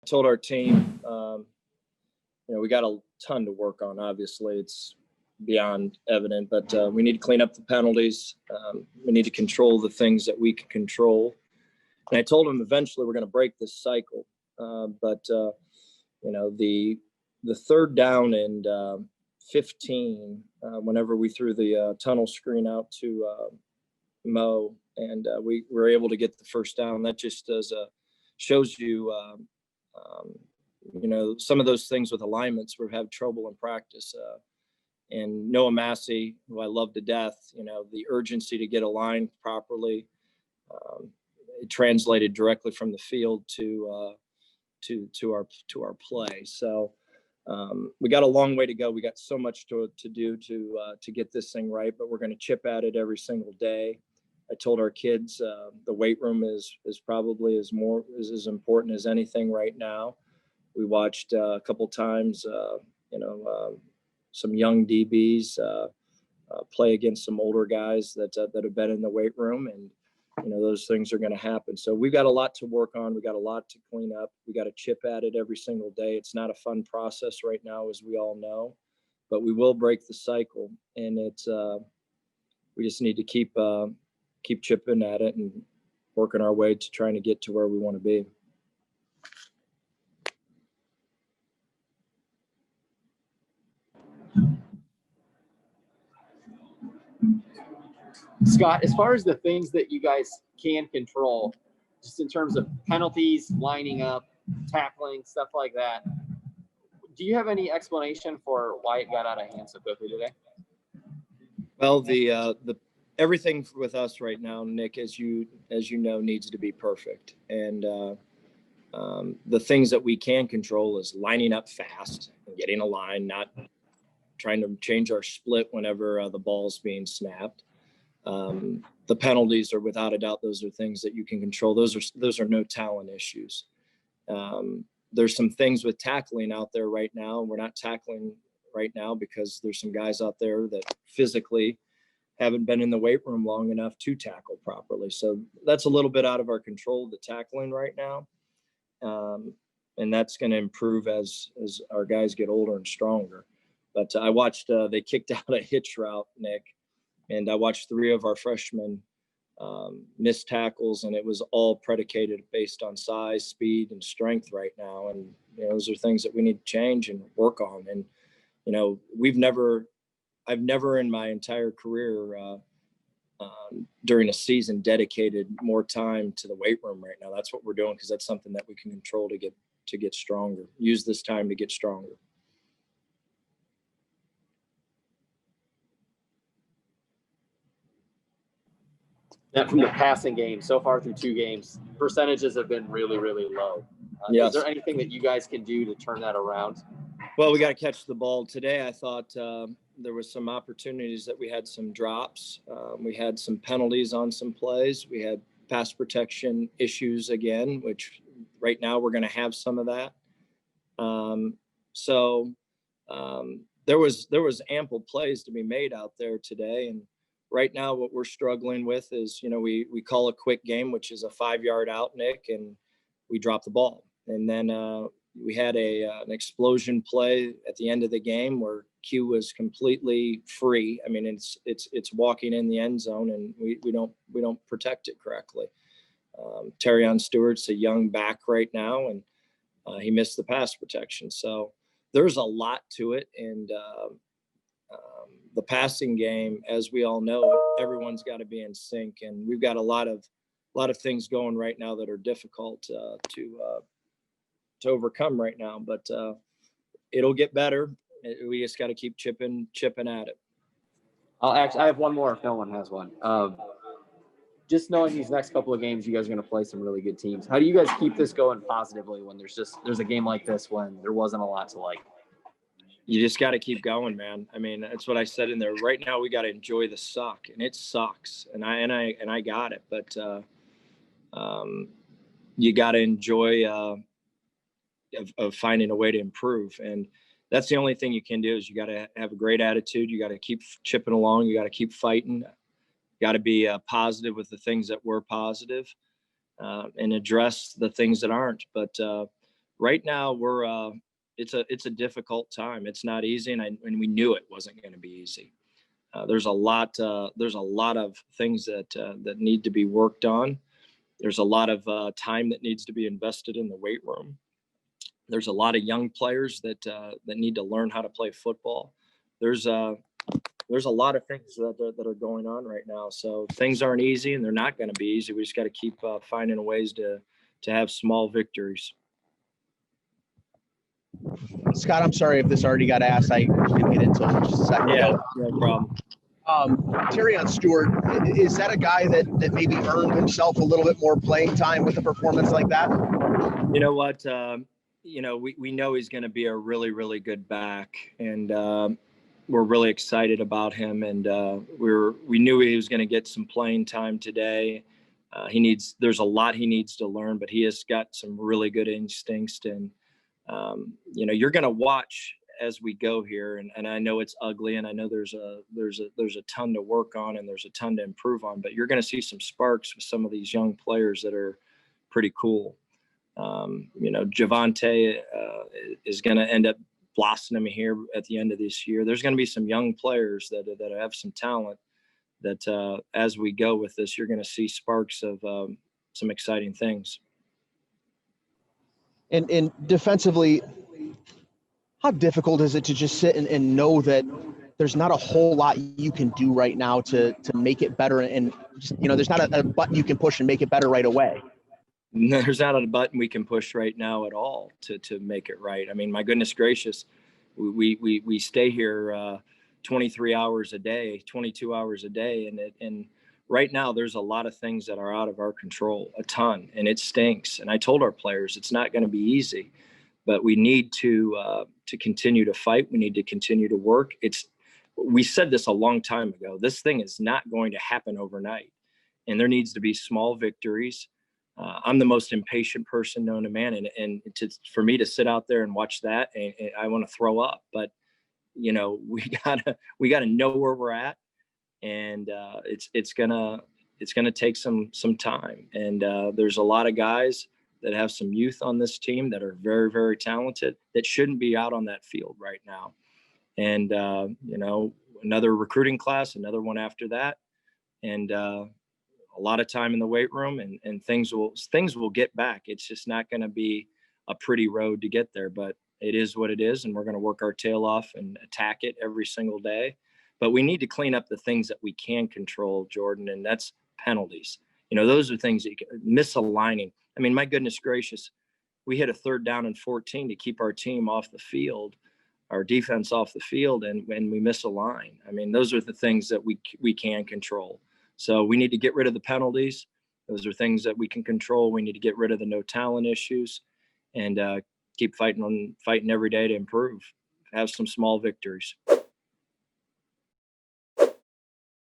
told our team, we got a ton to work on. Obviously, it's beyond evident, but we need to clean up the penalties. We need to control the things that we can control. And I told them eventually we're going to break this cycle. But the third down and 15, whenever we threw the tunnel screen out to Mo, and we were able to get the first down, that just shows you, some of those things with alignments we've had trouble in practice. And Noah Massey, who I love to death, the urgency to get aligned properly, it translated directly from the field to our play. So we got a long way to go. We got so much to do to get this thing right, but we're going to chip at it every single day. I told our kids the weight room is probably as important as anything right now. We watched a couple times, some young DBs play against some older guys that have been in the weight room, and those things are going to happen. So we've got a lot to work on. We got a lot to clean up. We got to chip at it every single day. It's not a fun process right now, as we all know, but we will break the cycle, and it's we just need to keep chipping at it and working our way to trying to get to where we want to be. Scott, as far as the things that you guys can control, just in terms of penalties, lining up, tackling, stuff like that, do you have any explanation for why it got out of hand so quickly today? Well, the everything with us right now, Nick, as you know, needs to be perfect. And the things that we can control is lining up fast and getting a line, not trying to change our split whenever the ball's being snapped. The penalties are, without a doubt, those are things that you can control. Those are no talent issues. There's some things with tackling out there right now. We're not tackling right now because there's some guys out there that physically haven't been in the weight room long enough to tackle properly. So that's a little bit out of our control, the tackling right now. And that's going to improve as our guys get older and stronger. But I watched, they kicked out a hitch route, Nick, and I watched 3 of our freshmen miss tackles, and it was all predicated based on size, speed, and strength right now. And those are things that we need to change and work on. And I've never in my entire career during a season dedicated more time to the weight room right now. That's what we're doing, because that's something that we can control to get stronger. Use this time to get stronger. That from the passing game so far through 2 games, percentages have been really, really low. Yes. Is there anything that you guys can do to turn that around? Well, we got to catch the ball today. I thought there was some opportunities that we had some drops. We had some penalties on some plays. We had pass protection issues again, which right now we're going to have some of that. There was ample plays to be made out there today. And right now what we're struggling with is, we call a quick game, which is a 5-yard out, Nick, and we drop the ball. And then we had an explosion play at the end of the game where Q was completely free. I mean, it's walking in the end zone, and we don't protect it correctly. Terrion Stewart's a young back right now, and he missed the pass protection. So there's a lot to it. And the passing game, as we all know, everyone's got to be in sync, and we've got a lot of things going right now that are difficult to overcome right now, but it'll get better. We just got to keep chipping at it. I have one more if no one has one. Just knowing these next couple of games, you guys are going to play some really good teams. How do you guys keep this going positively when there's a game like this when there wasn't a lot to like? You just got to keep going, man. I mean, that's what I said in there. Right now, we got to enjoy the suck, and it sucks, and I got it. But you got to enjoy of finding a way to improve, and that's the only thing you can do. Is you got to have a great attitude. You got to keep chipping along. You got to keep fighting. You got to be positive with the things that were positive, and address the things that aren't. But right now it's a difficult time. It's not easy, and we knew it wasn't going to be easy. There's a lot of things that need to be worked on. There's a lot of time that needs to be invested in the weight room. There's a lot of young players that need to learn how to play football. There's a lot of things that are going on right now. So things aren't easy, and they're not going to be easy. We just got to keep finding ways to have small victories. Scott, I'm sorry if this already got asked. I didn't get into it just a second ago. No problem. Terrion Stewart, is that a guy that maybe earned himself a little bit more playing time with a performance like that? You know what? We know he's going to be a really, really good back, and we're really excited about him. And we knew he was going to get some playing time today. There's a lot he needs to learn, but he has got some really good instincts. And you're going to watch as we go here, and I know it's ugly, and I know there's a ton to work on, and there's a ton to improve on, but you're going to see some sparks with some of these young players that are pretty cool. Javante is going to end up blossoming here at the end of this year. There's going to be some young players that have some talent that as we go with this, you're going to see sparks of some exciting things. And defensively, how difficult is it to just sit and know that there's not a whole lot you can do right now to make it better? And there's not a button you can push and make it better right away. There's not a button we can push right now at all to make it right. I mean, my goodness gracious, we stay here 23 hours a day, 22 hours a day. And right now there's a lot of things that are out of our control, a ton, and it stinks. And I told our players, it's not going to be easy, but we need to continue to fight. We need to continue to work. We said this a long time ago. This thing is not going to happen overnight, and there needs to be small victories. I'm the most impatient person known to man, and for me to sit out there and watch that, and I want to throw up. But we gotta know where we're at, and it's gonna take some time. And there's a lot of guys that have some youth on this team that are very, very talented that shouldn't be out on that field right now. And, another recruiting class, another one after that. And a lot of time in the weight room, and things will get back. It's just not going to be a pretty road to get there, but it is what it is. And we're going to work our tail off and attack it every single day. But we need to clean up the things that we can control, Jordan, and that's penalties. Those are things that you can, misaligning. I mean, my goodness gracious, we hit a 3rd down and 14 to keep our team off the field, our defense off the field, and we misalign. I mean, those are the things that we can control. So we need to get rid of the penalties. Those are things that we can control. We need to get rid of the no talent issues, and keep fighting every day to improve, have some small victories.